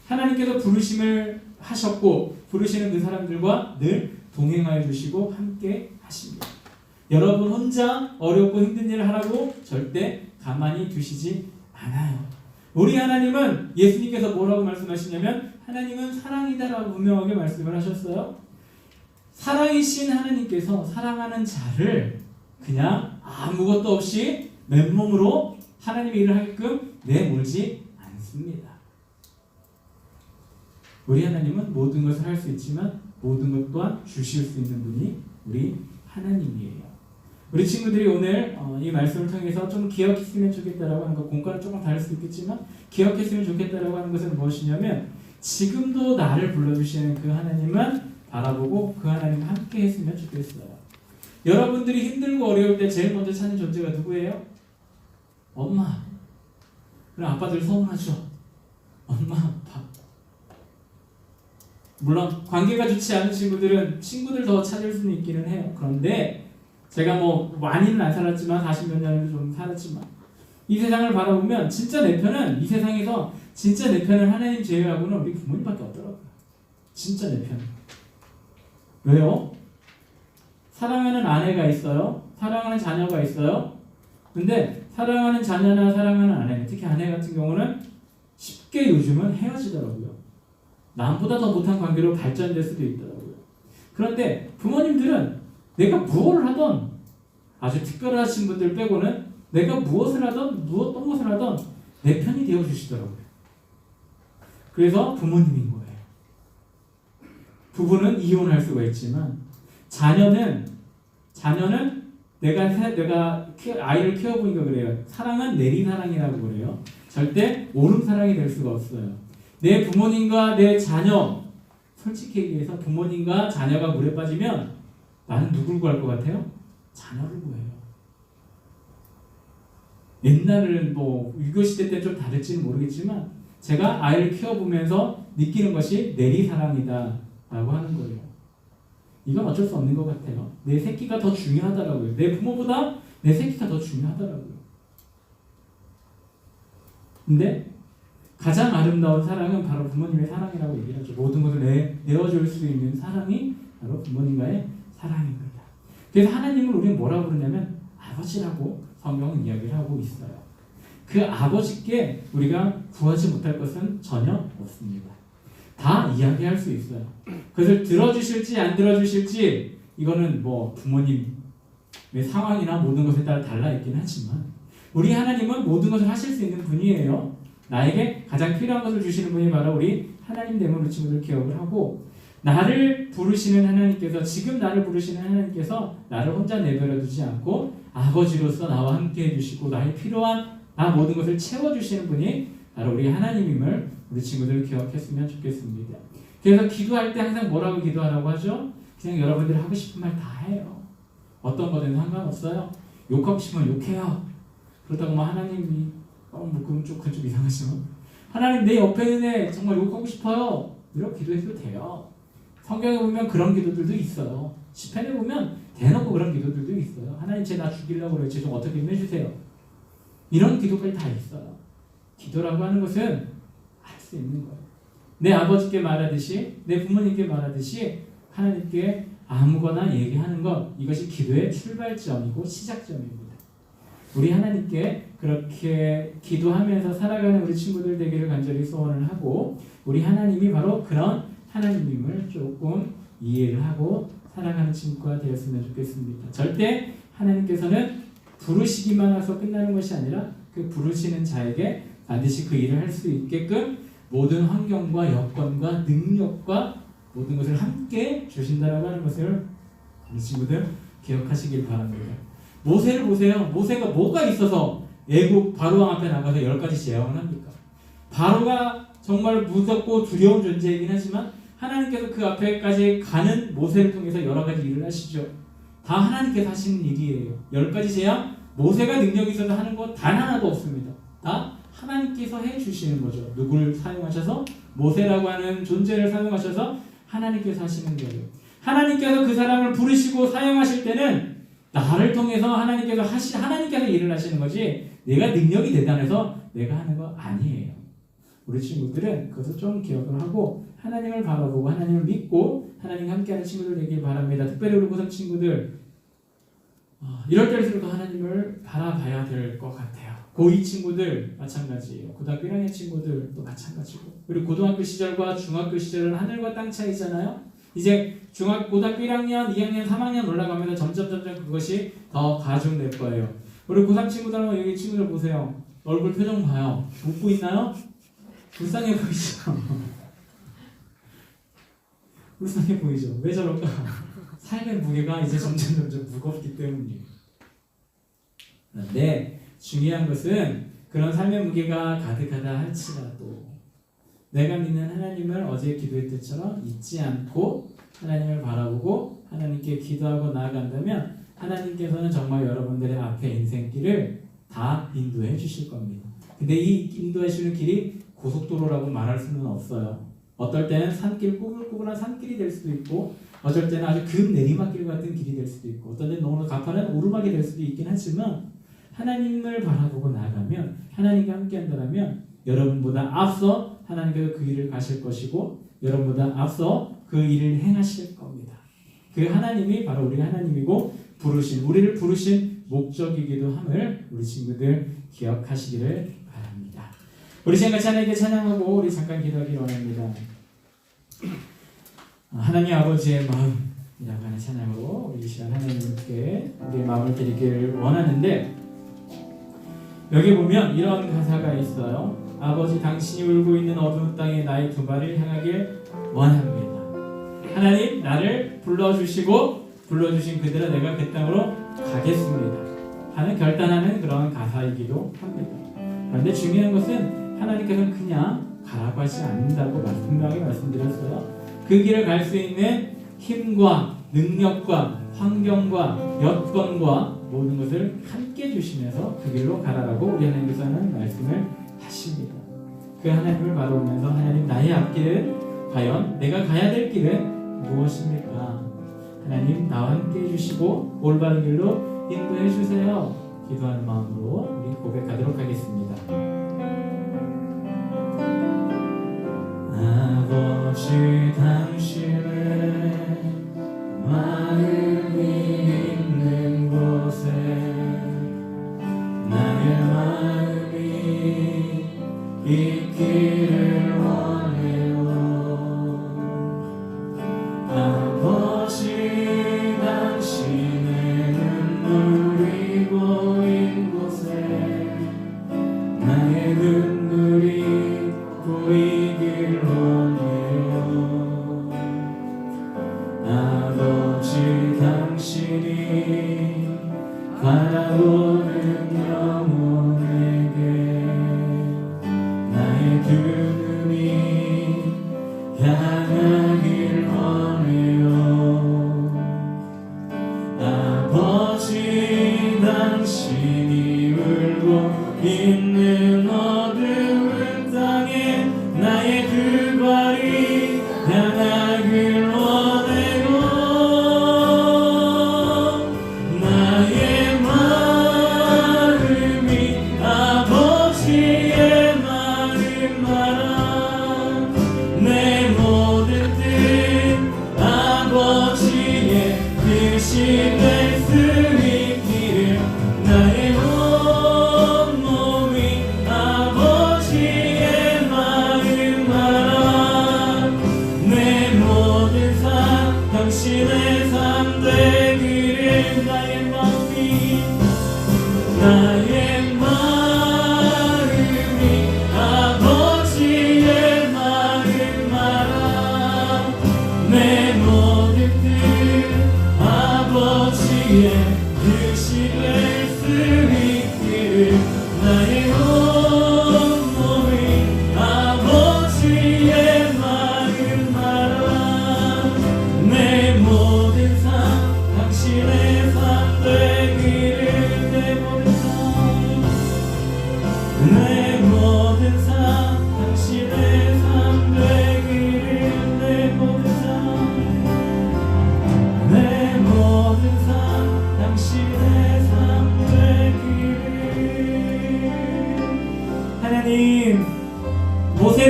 하나님께서 부르심을 하셨고 부르시는 그 사람들과 늘 동행하여 주시고 함께 하십니다. 여러분 혼자 어렵고 힘든 일을 하라고 절대 가만히 두시지 않아요. 우리 하나님은 예수님께서 뭐라고 말씀하시냐면 하나님은 사랑이다라고 분명하게 말씀을 하셨어요. 사랑이신 하나님께서 사랑하는 자를 그냥 아무것도 없이 맨몸으로 하나님의 일을 하게끔 내몰지 않습니다. 우리 하나님은 모든 것을 할 수 있지만 모든 것 또한 주실 수 있는 분이 우리 하나님이에요. 우리 친구들이 오늘 이 말씀을 통해서 좀 기억했으면 좋겠다라고 하는 것, 공과는 조금 다를 수 있겠지만 기억했으면 좋겠다라고 하는 것은 무엇이냐면 지금도 나를 불러주시는 그 하나님만 바라보고 그 하나님과 함께 했으면 좋겠어요. 여러분들이 힘들고 어려울 때 제일 먼저 찾는 존재가 누구예요? 엄마. 그럼 아빠들 서운하죠. 엄마, 아빠. 물론 관계가 좋지 않은 친구들은 친구들 더 찾을 수는 있기는 해요. 그런데 제가 뭐 많이는 안 살았지만 40몇 년을 좀 살았지만 이 세상을 바라보면 진짜 내 편은 이 세상에서 진짜 내 편은 하나님 제외하고는 우리 부모님밖에 없더라고요. 진짜 내 편은. 왜요? 사랑하는 아내가 있어요. 사랑하는 자녀가 있어요. 근데 사랑하는 자녀나 사랑하는 아내, 특히 아내 같은 경우는 쉽게 요즘은 헤어지더라고요. 남보다 더 못한 관계로 발전될 수도 있더라고요. 그런데 부모님들은 내가 무엇을 하던 아주 특별하신 분들 빼고는 내가 무엇을 하던 어떤 것을 하던 내 편이 되어주시더라고요. 그래서 부모님인 거예요. 부부는 이혼할 수가 있지만 자녀는 내가 아이를 키워보니까 그래요. 사랑은 내리사랑이라고 그래요. 절대 오름사랑이 될 수가 없어요. 내 부모님과 내 자녀, 솔직히 얘기해서 부모님과 자녀가 물에 빠지면 나는 누굴 구할 것 같아요? 자녀를 구해요. 옛날은 뭐 유교시대 때 좀 다를지는 모르겠지만 제가 아이를 키워보면서 느끼는 것이 내리사랑이다 라고 하는 거예요. 이건 어쩔 수 없는 것 같아요. 내 새끼가 더 중요하더라고요. 내 부모보다 내 새끼가 더 중요하더라고요. 근데 가장 아름다운 사랑은 바로 부모님의 사랑이라고 얘기를 하죠. 모든 것을 내어줄 수 있는 사랑이 바로 부모님과의 사랑입니다. 그래서 하나님을 우리는 뭐라고 부르냐면 아버지라고 성경은 이야기를 하고 있어요. 그 아버지께 우리가 구하지 못할 것은 전혀 없습니다. 다 이야기할 수 있어요. 그것을 들어주실지 안 들어주실지 이거는 뭐 부모님의 상황이나 모든 것에 따라 달라 있긴 하지만 우리 하나님은 모든 것을 하실 수 있는 분이에요. 나에게 가장 필요한 것을 주시는 분이 바로 우리 하나님 때문에 친구들 기억을 하고 나를 부르시는 하나님께서 지금 나를 부르시는 하나님께서 나를 혼자 내버려 두지 않고 아버지로서 나와 함께 해주시고 나의 필요한 나 모든 것을 채워주시는 분이 바로 우리 하나님임을 우리 친구들 기억했으면 좋겠습니다. 그래서 기도할 때 항상 뭐라고 기도하라고 하죠? 그냥 여러분들이 하고 싶은 말 다 해요. 어떤 거든 상관없어요. 욕하고 싶으면 욕해요. 그렇다고 뭐 하나님이 그건 좀 이상하지만 하나님 내 옆에 있는 애 정말 욕하고 싶어요. 이렇게 기도해도 돼요. 성경에 보면 그런 기도들도 있어요. 시편에 보면 대놓고 그런 기도들도 있어요. 하나님 쟤 나 죽이려고 그래요. 쟤 좀 어떻게 좀 해주세요. 이런 기도까지 다 있어요. 기도라고 하는 것은 할 수 있는 거예요. 내 아버지께 말하듯이 내 부모님께 말하듯이 하나님께 아무거나 얘기하는 것 이것이 기도의 출발점이고 시작점입니다. 우리 하나님께 그렇게 기도하면서 살아가는 우리 친구들 되기를 간절히 소원을 하고, 우리 하나님이 바로 그런 하나님임을 조금 이해를 하고 살아가는 친구가 되었으면 좋겠습니다. 절대 하나님께서는 부르시기만 해서 끝나는 것이 아니라 그 부르시는 자에게 반드시 그 일을 할 수 있게끔 모든 환경과 여건과 능력과 모든 것을 함께 주신다라고 하는 것을 우리 친구들 기억하시길 바랍니다. 모세를 보세요. 모세가 뭐가 있어서 애국 바로왕 앞에 나가서 10가지 재앙을 합니까? 바로가 정말 무섭고 두려운 존재이긴 하지만 하나님께서 그 앞에까지 가는 모세를 통해서 여러 가지 일을 하시죠. 다 하나님께서 하시는 일이에요. 10가지 재앙, 모세가 능력이 있어서 하는 것 단 하나도 없습니다. 다 하나님께서 해주시는 거죠. 누구를 사용하셔서? 모세라고 하는 존재를 사용하셔서 하나님께서 하시는 거예요. 하나님께서 그 사람을 부르시고 사용하실 때는 나를 통해서 하나님께서 일을 하시는 거지, 내가 능력이 대단해서 내가 하는 거 아니에요. 우리 친구들은 그것을 좀 기억을 하고 하나님을 바라보고 하나님을 믿고 하나님과 함께하는 친구들 되길 바랍니다. 특별히 우리 고3 친구들, 이럴 때일수록 하나님을 바라봐야 될 것 같아요. 고2 친구들 마찬가지예요. 고등학교 1학년 친구들도 마찬가지고, 그리고 고등학교 시절과 중학교 시절은 하늘과 땅 차이잖아요. 이제 고등학교 1학년, 2학년, 3학년 올라가면서 점점 그것이 더 가중될 거예요. 우리 고3 친구들 한번 여기 친구들 보세요. 얼굴 표정 봐요. 웃고 있나요? 불쌍해 보이죠? 불쌍해 보이죠? 왜 저럴까? 삶의 무게가 이제 점점 무겁기 때문이에요. 그런데 중요한 것은 그런 삶의 무게가 가득하다 할지라도 내가 믿는 하나님을 어제 기도했듯처럼 잊지 않고 하나님을 바라보고 하나님께 기도하고 나아간다면 하나님께서는 정말 여러분들의 앞에 인생길을 다 인도해 주실 겁니다. 근데 이 인도해 주는 길이 고속도로라고 말할 수는 없어요. 어떨 때는 산길, 꾸불꾸불한 산길이 될 수도 있고, 어쩔 때는 아주 급 내리막길 같은 길이 될 수도 있고, 어떨 때는 너무 가파른 오르막이 될 수도 있긴 하지만 하나님을 바라보고 나아가면, 하나님과 함께 한다면 여러분보다 앞서 하나님께서 그 일을 가실 것이고 여러분보다 앞서 그 일을 행하실 겁니다. 그 하나님이 바로 우리 하나님이고 우리를 부르신 목적이기도 함을 우리 친구들 기억하시기를 바랍니다. 우리 시간 같이 하나님께 찬양하고 우리 잠깐 기도하기 원합니다. 하나님 아버지의 마음이라고 하는 찬양으로 우리 시간 하나님께 우리의 마음을 드리길 원하는데, 여기 보면 이런 가사가 있어요. 아버지, 당신이 울고 있는 어두운 땅에 나의 두 발을 향하길 원합니다. 하나님, 나를 불러주신 그대로 내가 그 땅으로 가겠습니다 하는 결단하는 그런 가사이기도 합니다. 그런데 중요한 것은 하나님께서는 그냥 가라고 하지 않는다고 분명히 말씀드렸어요. 그 길을 갈 수 있는 힘과 능력과 환경과 여건과 모든 것을 함께 주시면서 그 길로 가라라고 우리 하나님께서는 말씀을 하십니다. 그 하나님을 바라보면서 하나님, 나의 앞길은 과연 내가 가야 될 길은 무엇입니까? 하나님, 나와 함께 해주시고 올바른 길로 인도해 주세요. 기도하는 마음으로 우리 고백하도록 하겠습니다. 아버지, 당신의 마음이 있는 곳에 나의 마음이 있기를 원해요. 아버지, 당신의 눈물이 보인 곳에 나의 눈물이 보이길 원해요. 아버지, 당신이 바라보는 영혼에게 나의 두 눈이 향하길 원해요. 아버지, 당신이 울고 있는 어두운 땅에 나의 두 발이 향하길 원해요. 나의 마음이 아버지의 마음만아, 내 모든 뜻 아버지의 뜻이 될 수 있기를 나의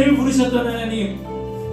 모세를 부르셨던 하나님,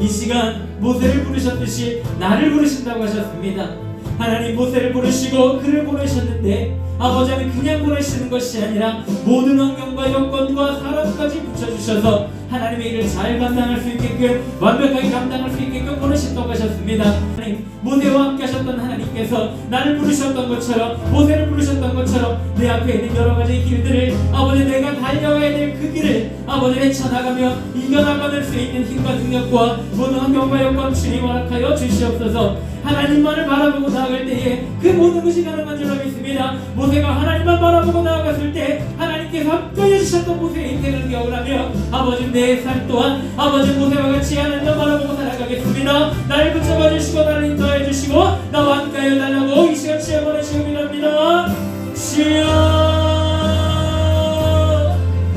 이 시간 모세를 부르셨듯이 나를 부르신다고 하셨습니다. 하나님, 모세를 부르시고 그를 보내셨는데 아버지는 그냥 보내시는 것이 아니라 모든 환경과 여건과 사람까지 붙여주셔서 하나님의 일을 잘 감당할 수 있게끔, 완벽하게 감당할 수 있게끔 보내신다고 하셨습니다. 하나님, 모세와 함께 하셨던 하나님께서 나를 부르셨던 것처럼, 모세를 부르셨던 것처럼 내 앞에 있는 여러 가지 길들을 아버지 내가 달려가야 될 그 길을 아버지 헤쳐나가며 이겨나가는 수 있는 힘과 능력과 모든 환경과 여건 주님 허락하여 주시옵소서. 하나님만을 바라보고 나아갈 때에 그 모든 것이 가능한 줄로 믿습니다. 모세가 하나님만 바라보고 나아갔을 때 하나님께서 함께해 주셨던 모세의 인생을 기억하며 아버지 내 삶 또한 아버지 모세와 같이 하나님만 바라보고 살아가겠습니다. 나를 붙잡아 주시고 나를 인도해 주시고 나와 함께하여 달라고 이 시간 주여 보내시고 기도합니다. 주여,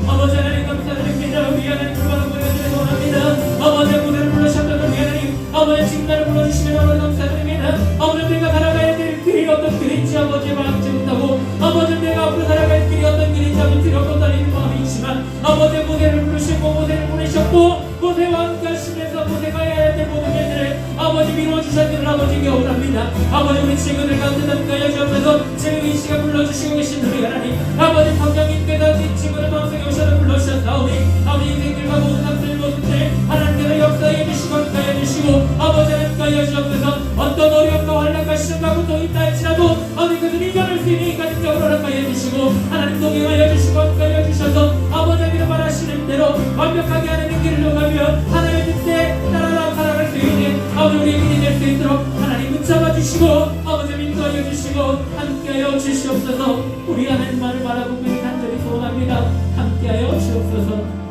아버지 하나님 감사드립니다. 우리 하나님 불바라 보내주시기 원합니다. 아버지 모세를 불러주셨던 우리 하나님, 아버지 지금 나를 불러주시면 너무 감사드립니다. 아버지 내가 살아가야 될 길이 어떤 길인지 아버지 말하지 못하고, 아버지 내가 앞으로 살아갈 길이 어떤 길인지 아버지 두렵고 떨리는 마음이 있지만 아버지 모세를 부르시고 모세를 보내셨고 모세와 함께 하시면서 모세가 해야 될 모든 일들을 아버지 미루어주셨기를 아버지 기억합니다. 아버지 우리 친구들 가운데 남겨여 주옵소서. 지금 이 시간 불러주시고 계신 우리 하나님, 아버지 성령님께서 이 친구들 마음속에 오셔서 불러주셨사오니 아버지 인생들과 모든 남들 모습들 하나님께서 역사해 주시고 함께해 주시고 아버지 함께해 주옵소서. 어떤 어려움과 환난과 시련과 고통이 있다 할지라도 아버지 그들을 이겨낼 수 있는 가정적으로 함께해 주시고 하나님 동행하여 주시고 함께해 주셔서 아버지께서 말하시는 대로 완벽하게 하나님 길을 가며 하나님의 뜻에 따라 살아갈 수 있는 아버지 우리의 길이 될 수 있도록 하나님 붙잡아 주시고 아버지 인도하여 주시고 함께하여 주시옵소서. 우리 하나님만을 바라보고 간절히 소원합니다. 함께하여 주옵소서.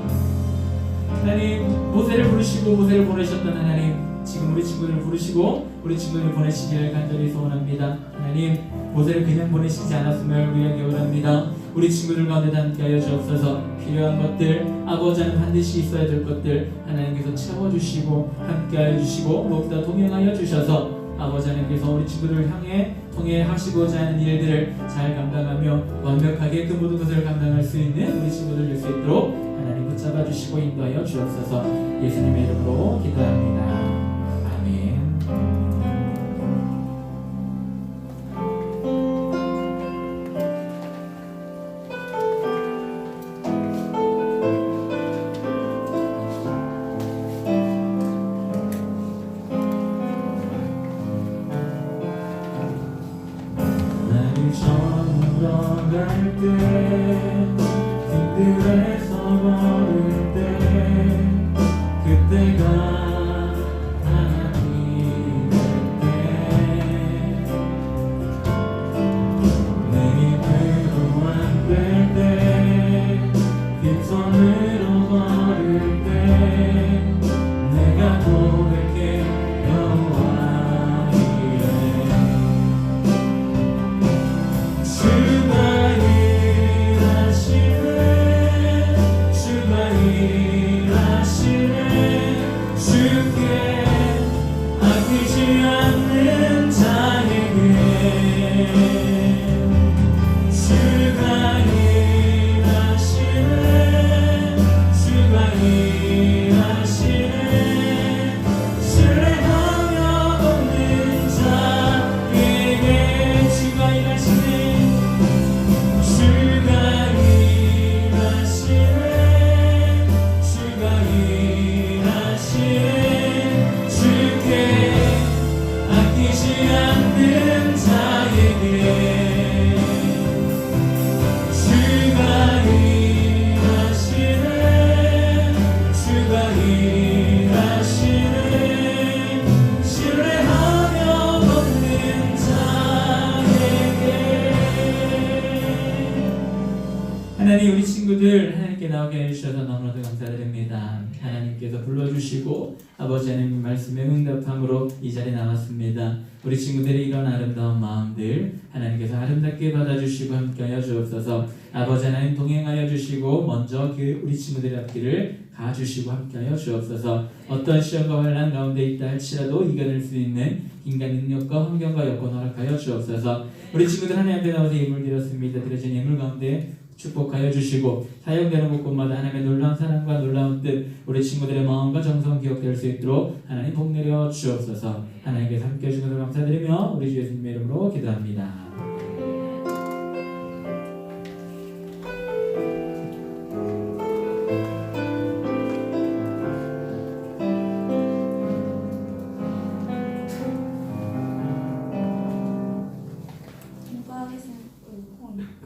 하나님, 모세를 부르시고 모세를 보내셨던 하나님, 지금 우리 친구들을 부르시고 우리 친구들을 보내시기를 간절히 소원합니다. 하나님, 모세를 그냥 보내시지 않았음을 우리에게 원합니다. 우리 친구들 가운데 함께하여 주옵소서. 필요한 것들, 아버지는 반드시 있어야 될 것들 하나님께서 채워주시고 함께하여 주시고 무엇보다 동행하여 주셔서 아버지 하나님께서 우리 친구들을 향해 통해하시고자 하는 일들을 잘 감당하며 완벽하게 그 모든 것을 감당할 수 있는 우리 친구들 될 수 있도록 하나님 붙잡아 주시고 인도하여 주옵소서. 예수님의 이름으로 기도합니다. 아멘. 길들에서 걸을 때 그때가 하나님의 때 내 입으로 안 될 때 뒷손으로 걸을 때 내가 고백해 여호와 이래 주가 하나님, 우리 친구들 하나님께 나오게 해주셔서 너무나도 감사드립니다. 하나님께서 불러주시고 아버지 하나님 말씀에 응답함으로 이 자리에 나왔습니다. 우리 친구들의 이런 아름다운 마음들 하나님께서 아름답게 받아주시고 함께하여 주옵소서. 아버지 하나님 동행하여 주시고 먼저 그 우리 친구들의 앞길을 가주시고 함께하여 주옵소서. 어떤 시험과 환난 가운데 있다 할지라도 이겨낼 수 있는 인간 능력과 환경과 여건 허락하여 주옵소서. 우리 친구들 하나님 앞에 나와서 예물 드렸습니다. 드려진 예물 가운데 축복하여 주시고 사용되는 곳곳마다 하나님의 놀라운 사랑과 놀라운 뜻 우리 친구들의 마음과 정성 기억될 수 있도록 하나님 복 내려 주옵소서. 하나님께서 함께 해주셔서 감사드리며 우리 주 예수님의 이름으로 기도합니다.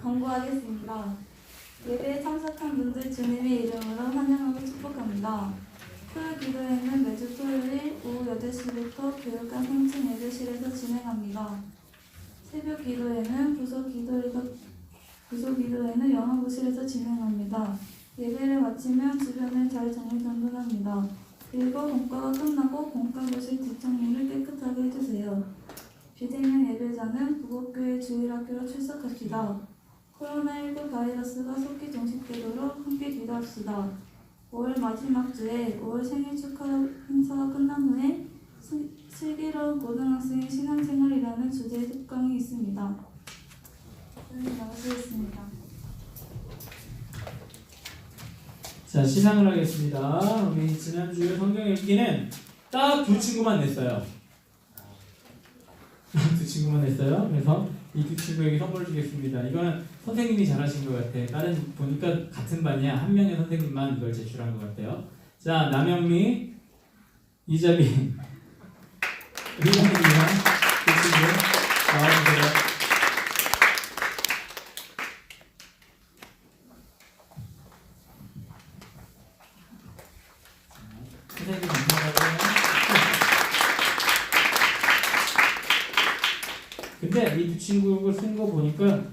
광고하겠습니다. 예배에 참석한 분들 주님의 이름으로 환영하고 축복합니다. 토요 기도회는 매주 토요일 오후 8시부터 교육관 3층 예배실에서 진행합니다. 새벽 기도회는 부서 기도회는 영화부실에서 진행합니다. 예배를 마치면 주변을 잘 정리정돈합니다. 그리고 공과가 끝나고 공과부실 뒷정리를 깨끗하게 해주세요. 비대면 예배자는 부곡교회 주일학교로 출석합시다. 코로나19 바이러스가 속히 종식되도록 함께 기도합시다. 5월 마지막 주에 5월 생일 축하 행사가 끝난 후에 슬기로운 고등학생의 신앙생활이라는 주제의 특강이 있습니다. 나가시겠습니다. 자, 시상을 하겠습니다. 우리 지난주에 성경 읽기는 딱 두 친구만 냈어요. 두 친구만 냈어요. 그래서 이 두 친구에게 선물을 주겠습니다. 이거는 선생님이 잘하신 것 같아. 다른 보니까 같은 반이야. 한 명의 선생님만 이걸 제출한 것 같아요. 자, 남영미, 이자빈, 리본입니다. 두 친구 나와주세요. 선생님 감사하고요. 근데 이 두 친구를 쓴 거 보니까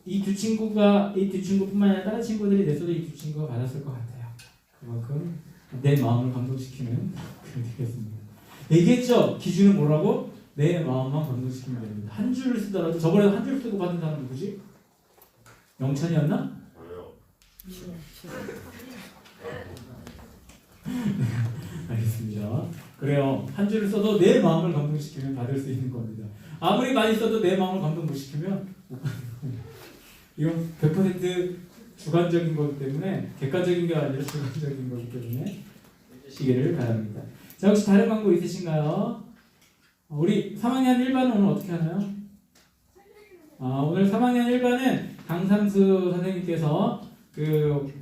이 두 친구뿐만 아니라 다른 친구들이 냈어도 이 두 친구가 받았을 것 같아요. 그만큼 내 마음을 감동시키는 그런 되겠습니다. 얘기했죠? 기준은 뭐라고? 내 마음만 감동시키면 됩니다. 한 줄을 쓰더라도 저번에 한 줄 쓰고 받은 사람 누구지? 영찬이었나? 알겠습니다. 그래요. 한 줄을 써도 내 마음을 감동시키면 받을 수 있는 겁니다. 아무리 많이 써도 내 마음을 감동 못 시키면 못 받는 겁니다. 이건 100% 주관적인 거기 때문에 객관적인 게 아니라 주관적인 거기 때문에 시기를 바랍니다. 자, 혹시 다른 광고 있으신가요? 우리 3학년 1반은 오늘 어떻게 하나요? 오늘 3학년 1반은 강상수 선생님께서 그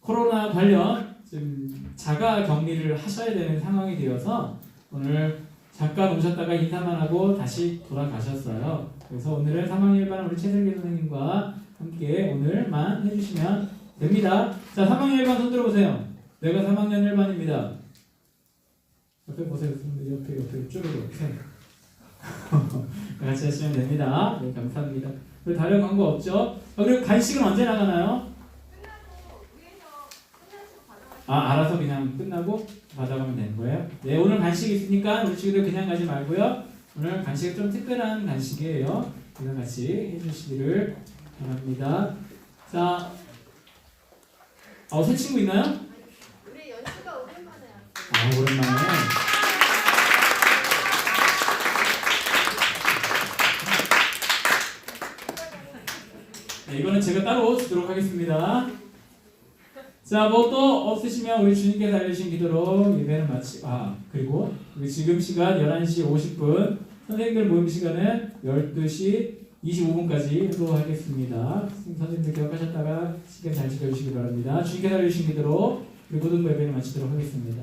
코로나 관련 좀 자가 격리를 하셔야 되는 상황이 되어서 오늘 잠깐 오셨다가 인사만 하고 다시 돌아가셨어요. 그래서 오늘은 3학년 1반 우리 최슬기 선생님과 함께 오늘만 해주시면 됩니다. 자, 3학년 1반 손 들어보세요. 내가 3학년 1반입니다. 옆에 보세요. 옆에 쭈르르 같이 하시면 됩니다. 네, 감사합니다. 그리고 다른 광고 없죠? 그리고 간식은 언제 나가나요? 알아서 그냥 끝나고 받아가면 되는 거예요? 네, 오늘 간식이 있으니까 우리 친구들 그냥 가지 말고요. 오늘 간식은 좀 특별한 간식이에요. 그냥 같이 해주시기를 바랍니다. 자, 새 친구 있나요? 우리 연수가 오랜만에 왔어요. 오랜만에. 네, 이거는 제가 따로 주도록 하겠습니다. 자, 뭐 또 없으시면 우리 주님께서 알려주신 기도로 예배는 그리고 우리 지금 시간 11시 50분 선생님들 모임 시간은 12시 25분까지 하도록 하겠습니다. 선생님들 기억하셨다가 시간 잘 지켜주시기 바랍니다. 주님께서 알려주신 기도로 우리 고등부 예배를 마치도록 하겠습니다.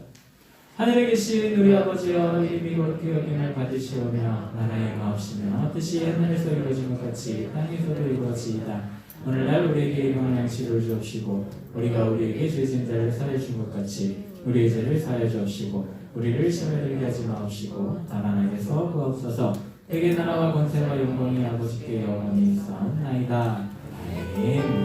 하늘에 계신 우리 아버지여, 이름이 거룩히 여김을 받으시오며 나라의 마옵시며 뜻이 하늘에서 이루어진 것 같이 땅에서도 이루어지이다. 오늘날 우리에게 일용할 양식을 주옵시고 우리가 우리에게 죄진 자를 사하여 준 것 같이 우리의 죄를 사하여 주옵시고 우리를 시험에 들게 하지 마옵시고 다만 악에서 구하옵소서. 대개 나라와 권세와 영광이 아버지께 영원히 있사옵나이다. 아멘.